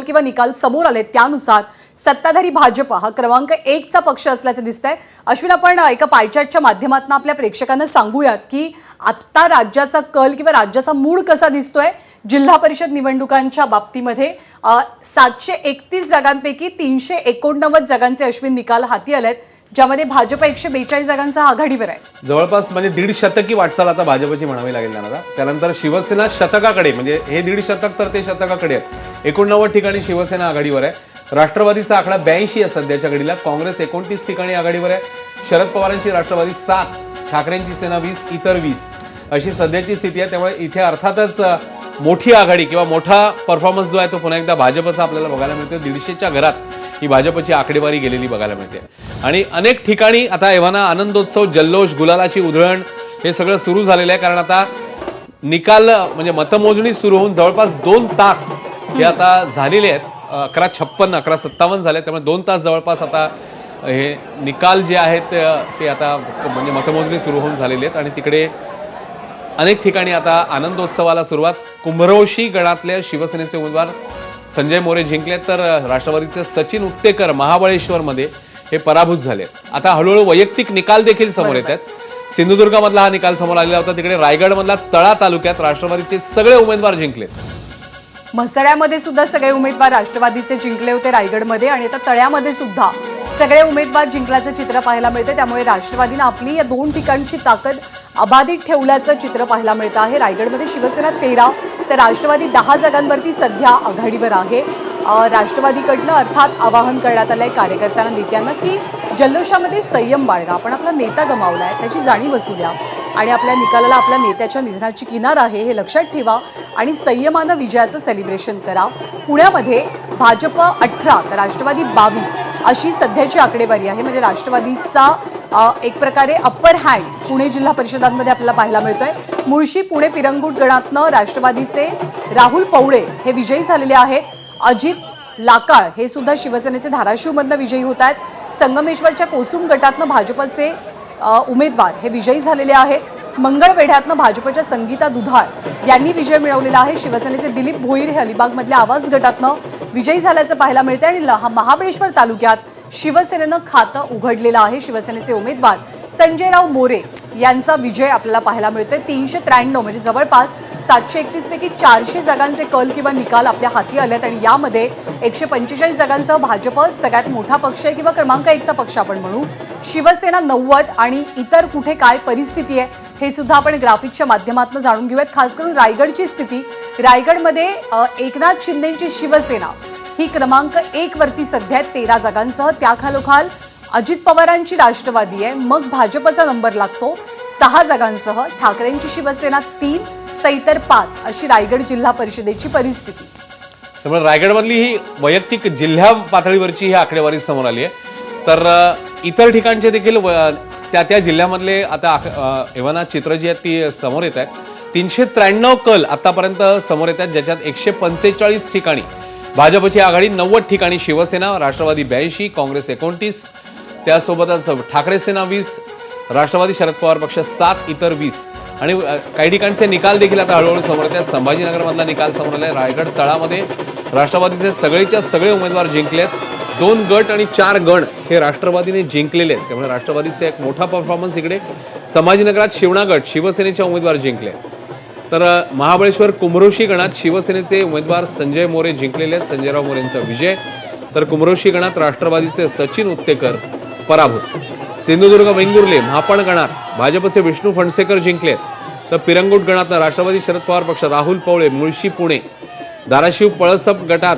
किंवा निकाल समोर आले त्यानुसार सत्ताधारी भाजप हा क्रमांक 1 चा पक्ष असल्याचे दिसतंय। अश्विन, आपण एका पायचार्टच्या माध्यमातून आपल्या प्रेक्षकांना सांगूयात की आता राज्याचा कल किंवा राज्याचा मूड कसा दिसतोय जिल्हा परिषद निवडणुकांच्या बाबतीमध्ये। 731 जागांपैकी 389 जागांचे अश्विन निकाल हाती आलेत, ज्यामध्ये भाजप 142 जागांचा आघाडीवर आहे। जवळपास म्हणजे 1.5 शतकी वाटचाल आता भाजपची म्हणावी लागेल त्यांना। त्यानंतर शिवसेना शतकाकडे, म्हणजे हे 1.5 शतक तर ते शतकाकडे आहेत। 89 ठिकाणी शिवसेना आघाडीवर आहे। राष्ट्रवादीचा आकडा 82 आहे सध्याच्या घडीला। काँग्रेस 29 ठिकाणी आघाडीवर आहे। शरद पवारांची राष्ट्रवादी 7, ठाकरेंची सेना 20, इतर 20 अशी सध्याची स्थिती आहे। त्यामुळे इथे अर्थातच मोठी आघाडी किंवा मोठा परफॉर्मन्स जो आहे तो पुन्हा एकदा भाजपचा आपल्याला बघायला मिळतो। 150च्या घरात ही भाजपची आकडेवारी गेलेली बघायला मिळते आणि अनेक ठिकाणी आता एव्हाना आनंदोत्सव, जल्लोष, गुलालाची उधळण हे सगळं सुरू झालेलं आहे। कारण आता निकाल म्हणजे मतमोजणी सुरू होऊन जवळपास 2 तास हे आता झालेले आहेत। 11:56, 11:57 झाले। त्यामुळे 2 तास जवळपास आता हे निकाल जे आहेत ते आता म्हणजे मतमोजणी सुरू होऊन झालेली आहेत आणि तिकडे अनेक ठिकाणी आता आनंदोत्सवाला सुरुवात। कुंभरोशी गणातल्या शिवसेनेचे उमेदवार संजय मोरे जिंकले, तर राष्ट्रवादीचे सचिन उत्तेकर महाबळेश्वरमध्ये हे पराभूत झाले। आता हळूहळू वैयक्तिक निकाल देखील समोर येत आहेत। सिंधुदुर्गमधला हा निकाल समोर आलेला होता। तिकडे रायगडमधला तळा तालुक्यात राष्ट्रवादीचे सगळे उमेदवार जिंकले। म्हसळ्यामध्ये सुद्धा सगळे उमेदवार राष्ट्रवादीचे जिंकले होते रायगडमध्ये, आणि आता तळ्यामध्ये सुद्धा सगळे उमेदवार जिंकल्याचं चित्र पाहायला मिळते। त्यामुळे राष्ट्रवादीने आपली या 2 ठिकाणची ताकद अबाधित ठेवल्याचं चित्र पाहायला मिळतं आहे। रायगडमध्ये शिवसेना 13 तर राष्ट्रवादी 10 जागांवरती सध्या आघाडीवर आहे। राष्ट्रवादीकडनं अर्थात आवाहन करण्यात आलंय कार्यकर्त्यांना, नेत्यांना की जल्लोषामध्ये संयम बाळगा। आपण आपला नेता गमावलाय त्याची जाणीव असू द्या आणि आपल्या निकालाला आपल्या नेत्याच्या निधनाची किनार आहे हे लक्षात ठेवा आणि संयमानं विजयाचं सेलिब्रेशन करा। पुण्यामध्ये भाजप 18 तर राष्ट्रवादी 22 अशी सध्याची आकडेवारी आहे। म्हणजे राष्ट्रवादीचा एक प्रकारे अप्पर हँड पुणे जिल्हा परिषदांमध्ये आपल्याला पाहायला मिळतोय। मुळशी, पुणे, पिरंगुट गणातनं राष्ट्रवादीचे राहुल पवळे हे विजयी झालेले आहेत। अजित लाकाळ हे सुद्धा शिवसेनेचे धाराशिवमधनं विजयी होत आहेत। संगमेश्वरच्या कोसुम गटातनं भाजपचे उमेदवार हे विजयी झालेले आहेत। मंगळवेढ्यातनं भाजपच्या संगीता दुधाळ यांनी विजय मिळवलेला आहे। शिवसेनेचे दिलीप भोईर हे अलिबागमधल्या आवास गटातनं विजयी झाल्याचं पाहायला मिळतं आणि महाबळेश्वर तालुक्यात शिवसेनेनं खातं उघडलेलं आहे। शिवसेनेचे उमेदवार संजयराव मोरे यांचा विजय आपल्याला पाहायला मिळतोय। 393 म्हणजे जवळपास 731 पैकी 400 जागांचे कल किंवा निकाल आपल्या हाती आलेत आणि यामध्ये 145 जागांसह भाजप सगळ्यात मोठा पक्ष आहे किंवा क्रमांक 1 चा पक्ष आपण म्हणू। शिवसेना 90 आणि इतर कुठे काय परिस्थिती आहे हे सुद्धा आपण ग्राफिकच्या माध्यमातून जाणून घेऊयात। खास करून रायगडची स्थिती, रायगडमध्ये एकनाथ शिंदेची शिवसेना ही क्रमांक 1 वरती सध्या 13 जागांसह, त्याखालोखाल अजित पवारांची राष्ट्रवादी आहे, मग भाजपचा नंबर लागतो 6 जागांसह, ठाकरेंची शिवसेना 3 तर इतर 5 अशी रायगड जिल्हा परिषदेची परिस्थिती। त्यामुळे रायगडमधली ही वैयक्तिक जिल्हा पातळीवरची ही आकडेवारी समोर आली आहे। तर इतर ठिकाणचे देखील त्या जिल्ह्यामधले आता एव्हाना चित्र जी आहेत ती समोर येत आहेत। 393 कल आतापर्यंत समोर येत आहेत, ज्याच्यात 145 ठिकाणी भाजपची आघाडी, 90 ठिकाणी शिवसेना, राष्ट्रवादी 82, काँग्रेस 29, त्यासोबतच ठाकरे सेना 20, राष्ट्रवादी शरद पवार पक्ष 7, इतर 20 आणि काही ठिकाणचे निकाल देखील आता हळूहळू समोर येत आहेत। संभाजीनगरमधला निकाल समोर आलाय। रायगड तळामध्ये राष्ट्रवादीचे सगळेच्या सगळे उमेदवार जिंकलेत। 2 गट आणि 4 गण हे राष्ट्रवादीने जिंकलेले आहेत। त्यामुळे राष्ट्रवादीचा एक मोठा परफॉर्मन्स इकडे। संभाजीनगरात शिवणा गट शिवसेनेचे उमेदवार जिंकले। तर महाबळेश्वर कुंभरोशी गणात शिवसेनेचे उमेदवार संजय मोरे जिंकलेले आहेत, संजयराव मोरेंचा विजय। तर कुंभरोशी गणात राष्ट्रवादीचे सचिन उत्तेकर पराभूत। सिंधुदुर्ग, वेंगुर्ले, महापण गणात भाजपचे विष्णू फणसेकर जिंकलेत। तर पिरंगुट गणात राष्ट्रवादी शरद पवार पक्ष राहुल पवळे, मुळशी, पुणे, धाराशिव, पळसप गटात